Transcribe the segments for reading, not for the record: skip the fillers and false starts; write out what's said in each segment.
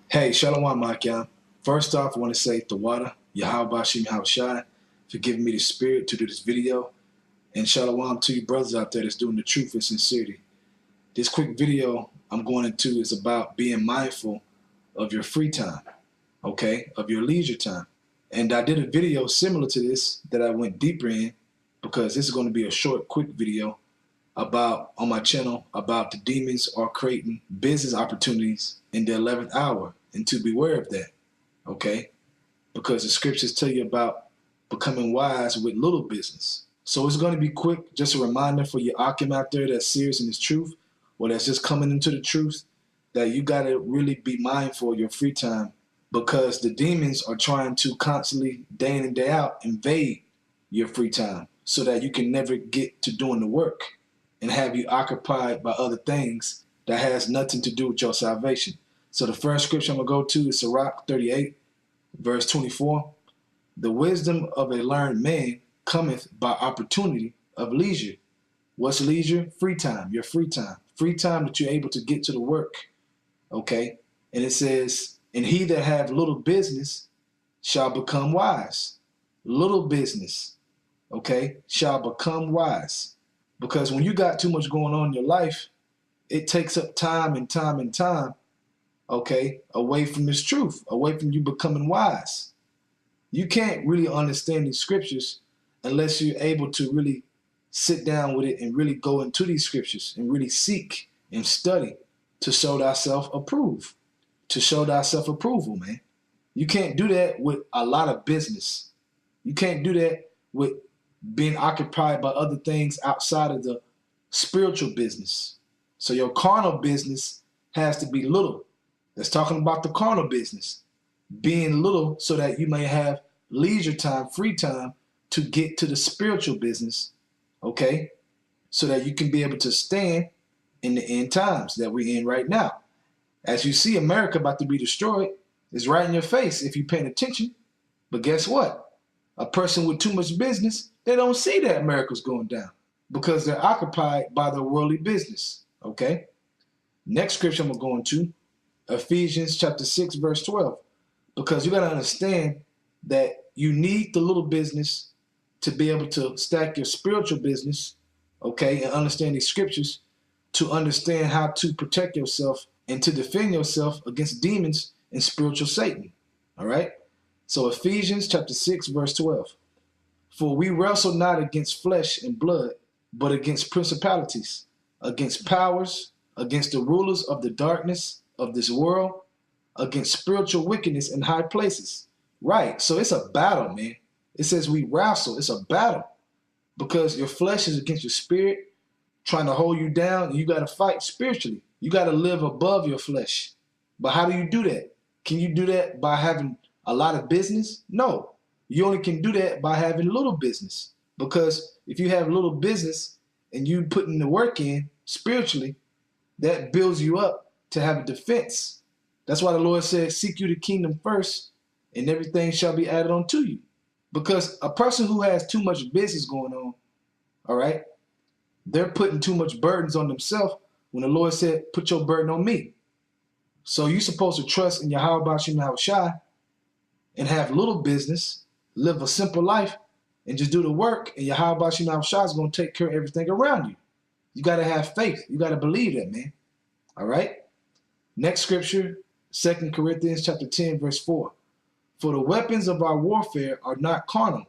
Hey, Shalom, Makian. First off, I want to say Tawada, Yahweh Shim Shai, for giving me the spirit to do this video. And Shalom to you brothers out there that's doing the truth and sincerity. This quick video I'm going into is about being mindful of your free time, okay, of your leisure time. And I did a video similar to this that I went deeper in because this is going to be a short, quick video about on my channel about the demons are creating business opportunities in the 11th hour and to beware of that, okay? Because the scriptures tell you about becoming wise with little business. So it's going to be quick, just a reminder for your Akim out there that's serious in this truth or that's just coming into the truth that you got to really be mindful of your free time because the demons are trying to constantly, day in and day out, invade your free time so that you can never get to doing the work and have you occupied by other things that has nothing to do with your salvation. So the first scripture I'm going to go to is Sirach 38, verse 24. The wisdom of a learned man cometh by opportunity of leisure. What's leisure? Free time, your free time. Free time that you're able to get to the work, okay? And it says, and he that have little business shall become wise. Little business, okay, shall become wise. Because when you got too much going on in your life, it takes up time and time and time, okay, away from this truth, away from you becoming wise. You can't really understand these scriptures unless you're able to really sit down with it and really go into these scriptures and really seek and study to show thyself approve, to show thyself approval, man. You can't do that with a lot of business. You can't do that with being occupied by other things outside of the spiritual business. So your carnal business has to be little. That's talking about the carnal business. Being little so that you may have leisure time, free time to get to the spiritual business, okay? So that you can be able to stand in the end times that we're in right now. As you see America about to be destroyed, it's right in your face if you're paying attention. But guess what? A person with too much business, they don't see that America's going down because they're occupied by their worldly business, okay? Next scripture I'm going to, Ephesians chapter 6, verse 12, because you got to understand that you need the little business to be able to stack your spiritual business, okay, and understand these scriptures to understand how to protect yourself and to defend yourself against demons and spiritual Satan, all right? So Ephesians chapter 6, verse 12. For we wrestle not against flesh and blood, but against principalities, against powers, against the rulers of the darkness of this world, against spiritual wickedness in high places. Right, so it's a battle, man. It says we wrestle, it's a battle. Because your flesh is against your spirit, trying to hold you down, and you got to fight spiritually. You got to live above your flesh. But how do you do that? Can you do that by having a lot of business? No. You only can do that by having little business. Because if you have little business and you putting the work in spiritually, that builds you up to have a defense. That's why the Lord said, seek you the kingdom first, and everything shall be added unto you. Because a person who has too much business going on, all right, they're putting too much burdens on themselves when the Lord said, put your burden on me. So you're supposed to trust in Yahweh Shai and have little business, live a simple life, and just do the work, and Yahweh Shai is going to take care of everything around you. You got to have faith. You got to believe that, man. All right? Next scripture, 2 Corinthians chapter 10, verse 4. For the weapons of our warfare are not carnal,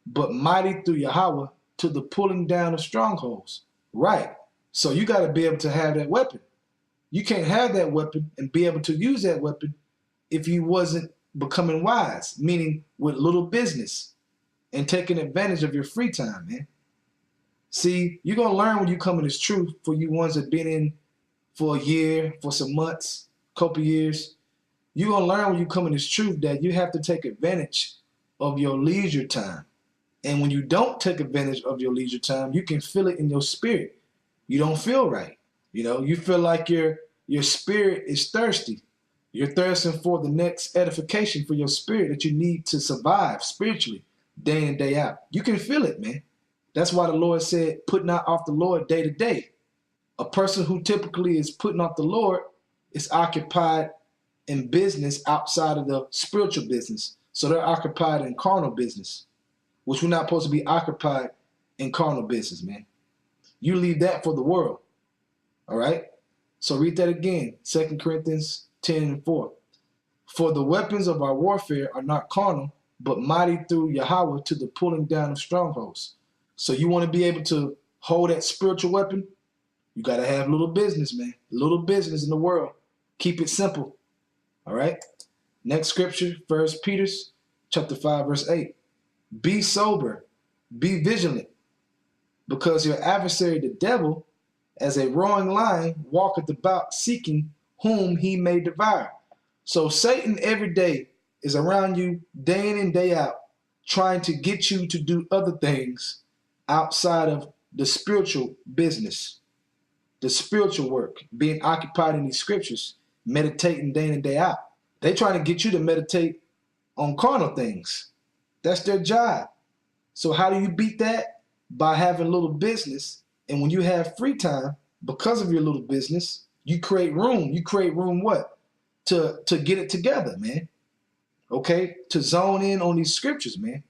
but mighty through Yahweh to the pulling down of strongholds. Right. So you got to be able to have that weapon. You can't have that weapon and be able to use that weapon if you wasn't becoming wise, meaning with little business and taking advantage of your free time, man. See, you're going to learn when you come in this truth for you ones that have been in for a year, for some months, couple years. You're going to learn when you come in this truth that you have to take advantage of your leisure time. And when you don't take advantage of your leisure time, you can feel it in your spirit. You don't feel right. You know, you feel like your spirit is thirsty. You're thirsting for the next edification for your spirit that you need to survive spiritually day in, day out. You can feel it, man. That's why the Lord said, put not off the Lord day to day. A person who typically is putting off the Lord is occupied in business outside of the spiritual business. So they're occupied in carnal business, which we're not supposed to be occupied in carnal business, man. You leave that for the world. All right? So read that again. 2 Corinthians 10:4. For the weapons of our warfare are not carnal, but mighty through Yahweh to the pulling down of strongholds. So you want to be able to hold that spiritual weapon? You got to have little business, man. Little business in the world. Keep it simple. All right? Next scripture, 1 Peter chapter 5, verse 8. Be sober, be vigilant, because your adversary, the devil, as a roaring lion, walketh about seeking whom he may devour. So Satan every day is around you day in and day out, trying to get you to do other things outside of the spiritual business, the spiritual work, being occupied in these scriptures, meditating day in and day out. They're trying to get you to meditate on carnal things. That's their job. So how do you beat that? By having little business. And when you have free time, because of your little business, you create room. You create room what? To get it together, man. Okay? To zone in on these scriptures, man.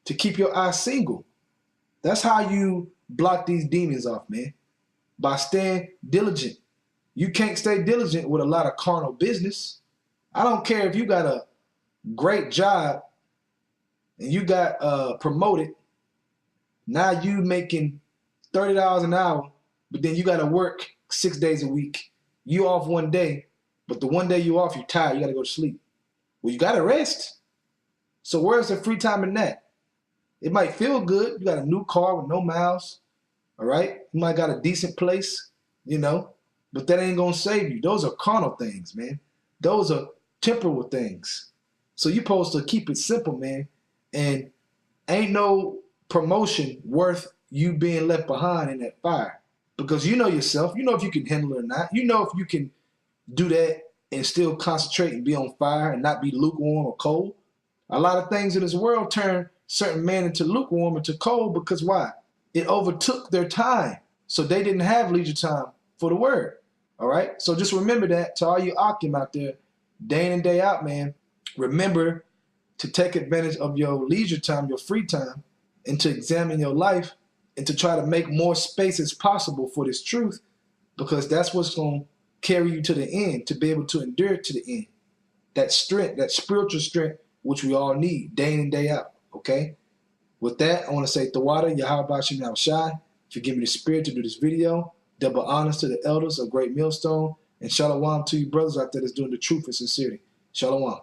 To keep your eye single. That's how you block these demons off, man. By staying diligent. You can't stay diligent with a lot of carnal business. I don't care if you got a great job and you got promoted. Now you making $30 an hour, but then you got to work 6 days a week. You off one day, but the one day you off, you're tired. You got to go to sleep. Well, you got to rest. So where's the free time in that? It might feel good. You got a new car with no miles. All right? You might got a decent place, you know, but that ain't going to save you. Those are carnal things, man. Those are temporal things. So you're supposed to keep it simple, man. And ain't no promotion worth you being left behind in that fire. Because you know yourself. You know if you can handle it or not. You know if you can do that and still concentrate and be on fire and not be lukewarm or cold. A lot of things in this world turn certain men into lukewarm and to cold because why? It overtook their time. So they didn't have leisure time for the word. All right? So just remember that to all you Akim out there, day in and day out, man. Remember to take advantage of your leisure time, your free time, and to examine your life and to try to make more space as possible for this truth, because that's what's going to carry you to the end, to be able to endure to the end. That strength, that spiritual strength, which we all need day in and day out, okay? With that, I want to say Tawada, Yahweh Shem Shai, for giving me the spirit to do this video. Double honors to the elders of Great Millstone, and shalom to you brothers out there that's doing the truth and sincerity. Shalom.